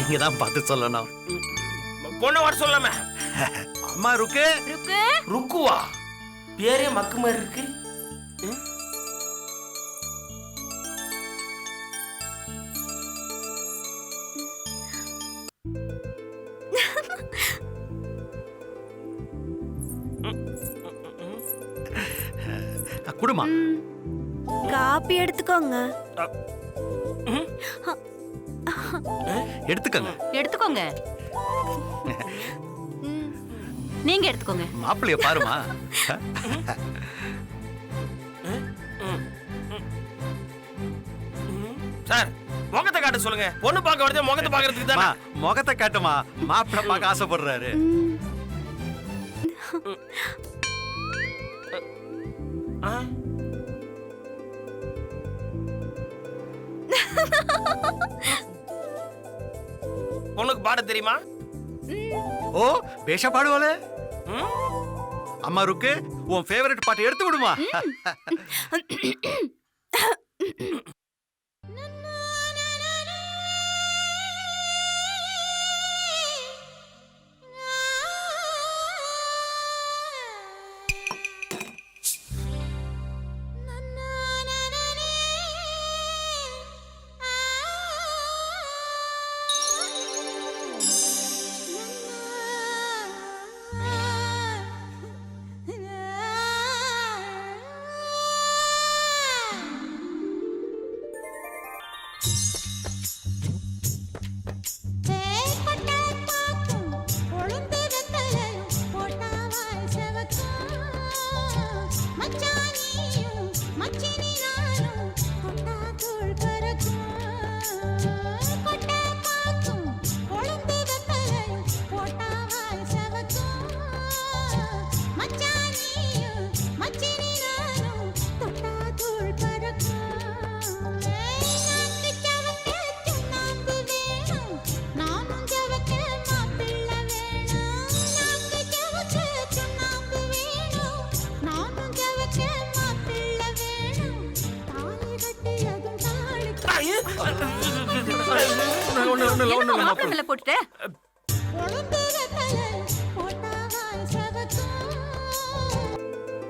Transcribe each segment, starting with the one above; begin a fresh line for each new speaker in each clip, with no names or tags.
நீங்க தான் பார்த்து சொல்லணும்.
பொண்ணை வர சொல்லாம.
அம்மா ருக்கு.
ருக்கு
ருக்குவா? பேரே மக்கு மாதிரி இருக்கு.
குடுமா.
காப்பி எடுத்துக்கோங்க.
எடுத்துக்கங்க.
எடுத்துக்கோங்க. நீங்க எடுத்துக்கோங்க.
மாப்பிள்ளைய பாருமா.
சார் முகத்தை காட்ட சொல்லுங்க. பொண்ணு பார்க்க வரதே முகத்தை பார்க்கறதுக்கு தானே.
முகத்தை காட்டுமா. மாப்பிள்ளை பார்க்க ஆசைப்படுறாரு.
பொண்ணுக்கு பாட தெரியுமா?
ஓ பேஷா பாடுவாளே. அம்மா ருக்கு உன் ஃபேவரட் பாட்டு எடுத்து விடுமா.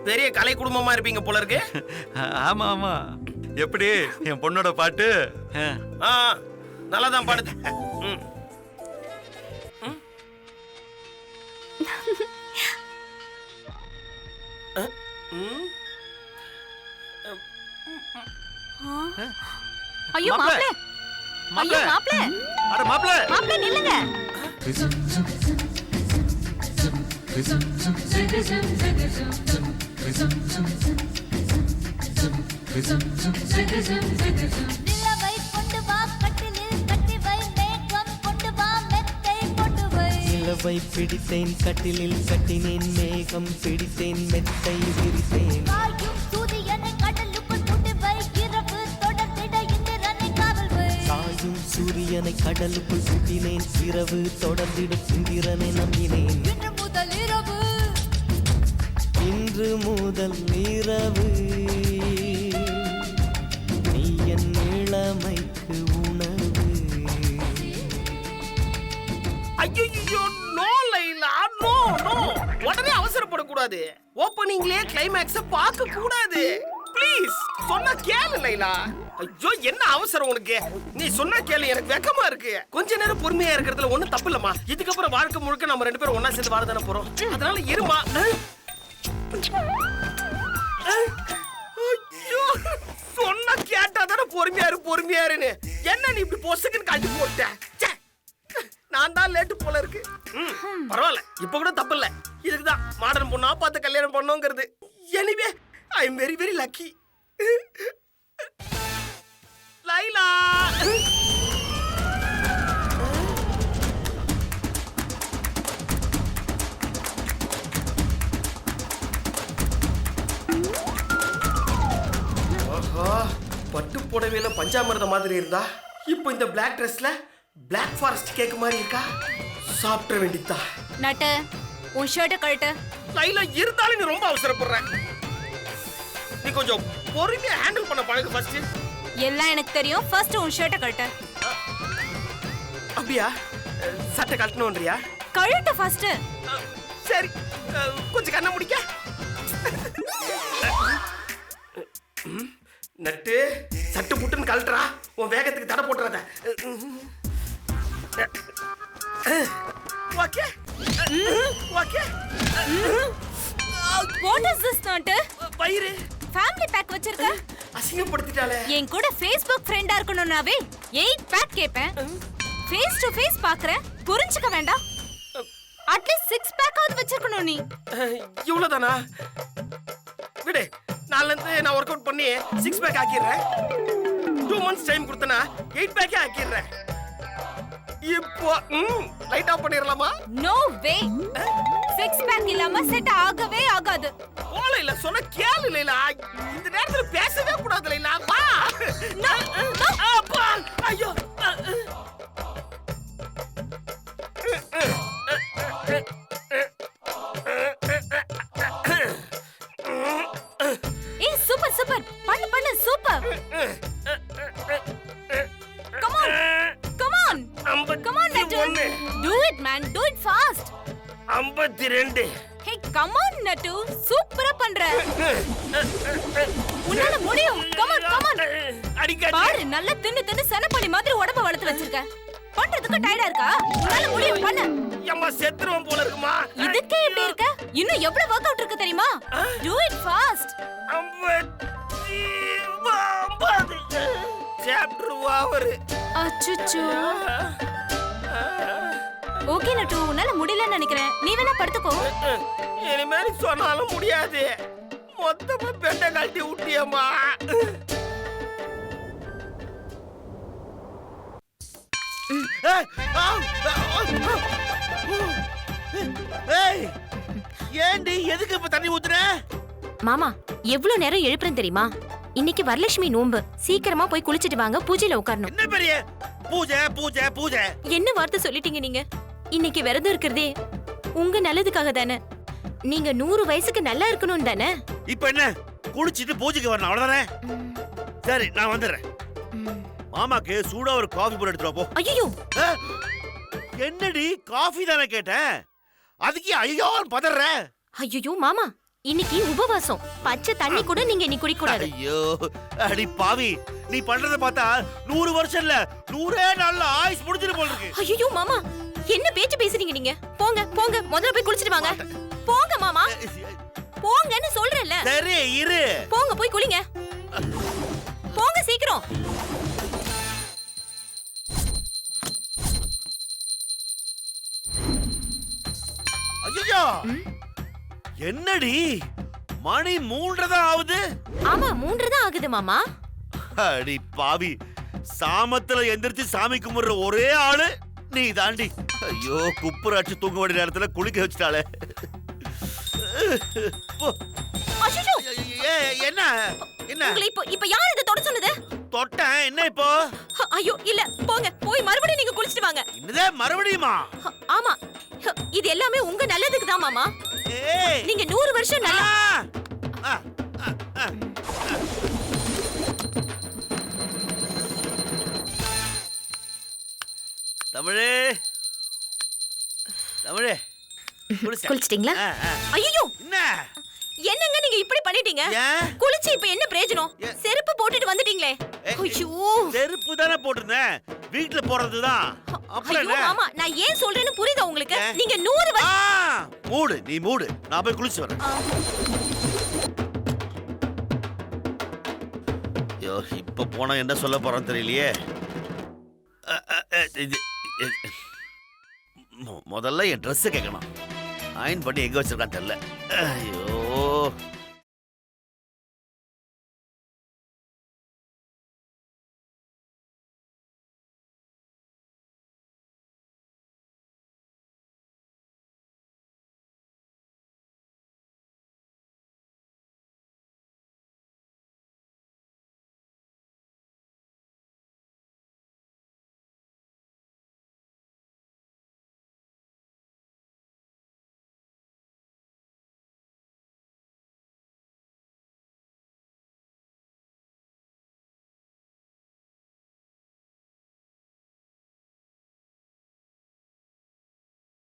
பெரிய கலை குடும்பமா இருப்பீங்க போல இருக்கு.
ஆமா ஆமா. எப்படி என் பொண்ணோட பாட்டு?
நல்லாதான் பாடுது.
ஐயோ மாப்ள. ஐயோ மாப்ள.
அட மாப்ள.
மாப்ள நில்லுங்க.
நிலவை கொண்டு வா கட்டிலில் கட்டி வை மேகம் கொண்டு வா மெத்தை கொண்டு வை.
நிலவை பிடித்தேன் கட்டிலில் கட்டினேன் மேகம் பிடித்தேன் மெத்தை விரித்தேன்.
காயும் சூரியனை கடலுக்குள் சுட்டு வை இரவு தொடர்ந்திட இந்திரனை காவல் வை.
காயும் சூரியனை கடலுக்குள் சுட்டினேன் இரவு தொடர்ந்திடும் இந்திரனை நம்பினேன். இன்று முதல் இரவு நீ என் இளமைக்கு உணவு.
ஐயோ நோ லைலா, நோ நோ. உடனே அவசரப்படக்கூடாது. ஓப்பனிங்லயே கிளைமாக்ஸ பார்க்க கூடாது. ப்ளீஸ் சொன்னா கேளு லைலா. ஐயோ என்ன அவசரம் உனக்கு? நீ சொன்னா கேளு. எனக்கு வெக்கமா இருக்கு. கொஞ்ச நேரம் பொறுமையா இருக்கிறதுல ஒண்ணும் தப்பு இல்லம்மா. இதுக்கப்புறம் வாழ்க்கை முழுக்க நம்ம ரெண்டு பேரும் ஒன்னா சேர்ந்து வாழ தானே போறோம். அதனால இருமா. ஐயோ சொன்னா கேட்டா தானே பொறுமையாருன்னு. என்ன நீ இப்படி பொசுக்குன்னு காட்டி போட்ட? நான் தான் லேட்டு போல இருக்கு. பரவாயில்ல, இப்ப கூட தப்பு இல்ல. இதுக்குதான் மாடர்ன் பொண்ணா பார்த்து கல்யாணம் பண்ணோங்கிறது. Anyway I am very very lucky. Laila பட்டு புடவையில பஞ்சாமிர்த மாதிரி இருந்தா இப்போ இந்த பிளாக் ட்ரெஸ்ல பிளாக் ஃபாரஸ்ட் கேக் மாதிரி இருக்கா? சாப்பிட வேண்டியதா.
நட்டு உன் ஷர்ட் கழட்டு.
லைலா இருந்தாலும் நீ ரொம்ப அவசரப்படுற. நீ கொஞ்சம் பொறுமையா ஹேண்டில் பண்ண பழகு ஃபர்ஸ்ட்.
எல்லாம் எனக்கு தெரியும். ஃபர்ஸ்ட் உன் ஷர்ட் கழட்டு.
அப்படியா? சட்டை கட்டணும்ன்றியா?
கழுட்டு ஃபர்ஸ்ட்.
சரி, கொஞ்சம் கண்ணை முடிக்க. நட்டு சட்டு புட்டுன்னு கழட்டுறா, உன் வேகத்துக்கு தடை போட்டுறாத. Okay okay.
What is this knot?
பயிறு
ஃபேமிலி பேக் வச்சிருக்க?
அசிங்கப்படுத்திட்டாளே.
என் கூட ஃபேஸ்புக் ஃப்ரெண்டா இருக்கணும்னாவே 8 பேக் கேப்பேன். ஃபேஸ் டு ஃபேஸ் பாக்குறேன், புரிஞ்சுக்க வேண்டாம். அட்லீஸ்ட் 6 பேக்காவது வச்சிருக்கணும் நீ.
இவ்வளவுதானா? விடு, நாளைல இருந்து நான் ஒர்க் அவுட் பண்ணி 6 பேக் ஆக்கிடுறேன். 2 months டைம் கொடுத்தனா 8 பேக்கே ஆக்கிடுறேன். இப்போ லைட் ஆஃப் பண்ணிரலாமா?
No way. 6 பேக் இல்லாம செட் ஆகவே ஆகாது.
போல இல்ல, சொன்ன கேளு லைலா. இந்த நேரத்துல பேசவே கூடாது லைலா. வா. அப்பா, ஐயோ.
ஏய் சூப்பர் சூப்பர், பண்ணு பண்ணு super. Come on come on come on நட்டு. Do it man, do it fast.
52.
Hey come on நட்டு, சூப்பரா பண்ற. உன்னால முடியும். Come on come on.
அடிக்காத.
பாரு, நல்ல தின்னு தின்னு சனப்பொடி மாதிரி உடம்ப வளர்த்து வச்சிருக்க. பண்றதுக்கு டயர்டா இருக்கா? உன்னால முடியும், பண்ணு.
அம்மா செத்துறோம் போல இருக்குமா?
இதுக்கே இப்படி இருக்க? இன்னும் எவ்வளவு வொர்க் அவுட் இருக்கு தெரியுமா? Do it fast.
50 chapter over.
அச்சச்சோ. ஓகே நட்டு, உன்னால முடியலன்னு நினைக்கிறேன். நீ வேணா படுத்துக்கோ.
இனிமேல் சொன்னாலும் முடியாது. மொத்தமா பெண்டை கழட்டி விட்டியம்மா. ஏண்டி எதுக்கு இப்ப தண்ணி ஊத்துற?
மாமா எவ்வளவு நேரம் எழுப்புறேன் தெரியுமா? இன்னைக்கு வரலட்சுமி நோன்பு, சீக்கிரமா போய் குளிச்சிட்டு வாங்க, பூஜையில உட்காரணும்.
என்ன பெரிய பூஜை பூஜை பூஜை?
என்ன வார்த்தை சொல்லிட்டீங்க நீங்க? இன்னைக்கு விரதம் இருக்கிறதே உங்க நல்லதுக்காக தானே. நீங்க 100 வயசுக்கு நல்லா இருக்கணும் தானே.
இப்ப என்ன, குளிச்சிட்டு பூஜைக்கு வரணும் அவ்வளவுதானே? சரி, நான் வந்துடுறேன். மாமாக்கு சூடா ஒரு காஃபி போட்டு எடுத்துட்டு வா போ.
ஐயோ,
என்னடி காஃபி தானே கேட்டேன், அதுக்கு ஐயோ பதற?
ஐயோ மாமா, இன்னைக்கு உபவாசம். பச்சை தண்ணி கூட நீங்க இன்னைக்கு குடிக்க கூடாது.
ஐயோ அடி பாவி, நீ பண்றத பார்த்தா 100 வருஷம் இல்ல 100 நாள்ல ஆயுஸ் முடிஞ்சிரு போல இருக்கு.
ஐயோ மாமா, என்ன பேச்சு பேசுறீங்க நீங்க? போங்க போங்க, முதல்ல போய் குளிச்சிட்டு வாங்க. போங்க மாமா, போங்கன்னு சொல்றேன்ல.
சரி இரு.
போங்க போய் குளிங்க. போங்க சீக்கிரம்.
ஐயோ என்னடி, மணி 3 தான் ஆகுது.
ஆமா 3 தான் ஆகுது மாமா.
அடி பாவி, சாமத்துல எந்திரிச்சு சாமி கும்பிடுற ஒரே ஆளு நீ தாண்டி. ஐயோ, குப்புராட்சி தூங்க வேண்டிய நேரத்துல குளிக்க வச்சுட்டாளே.
அச்சச்சோ,
என்ன என்ன
உங்களை இப்ப யார் இத தொட சொன்னது?
தொட்டேன், என்ன இப்போ?
ஐயோ இல்ல, போங்க போய் மறுபடியும் நீங்க குளிச்சிட்டு வாங்க.
என்னதே மறுபடியுமா?
ஆமா, இது எல்லாமே உங்க நல்லதுக்கு தான் மாமா.
ஏய்,
நீங்க 100 வருஷம் நல்லா.
தமிழே தமிழே,
குளிச்சிட்டீங்களா? ஐயோ,
என்ன
என்னங்க நீங்க இப்படி பண்ணிட்டீங்க?
ஏன்?
குளிச்சு இப்ப என்ன பிரயோஜனம்? செருப்பு போட்டுட்டு வந்துட்டீங்களே. ஐயோ,
செருப்பு தானே போட்டிருந்தேன், வீட்டுல போறதுதான். அப்புறம்
ஐயோ
என்ன?
மாமா, நான் ஏன் சொல்றேன்னு புரியுதா உங்களுக்கு? நீங்க 100 வருஷம்.
மூடு, நீ மூடு, நான் போய் குளிச்சு வரேன். ஐயோ, இப்ப போனா என்ன சொல்ல போறான்னு தெரியலையே. முதல்ல என் ட்ரெஸ் கேட்கணும். அயன் பண்ணி எங்க வச்சிருக்கான்னு தெரியல. ஐயோ,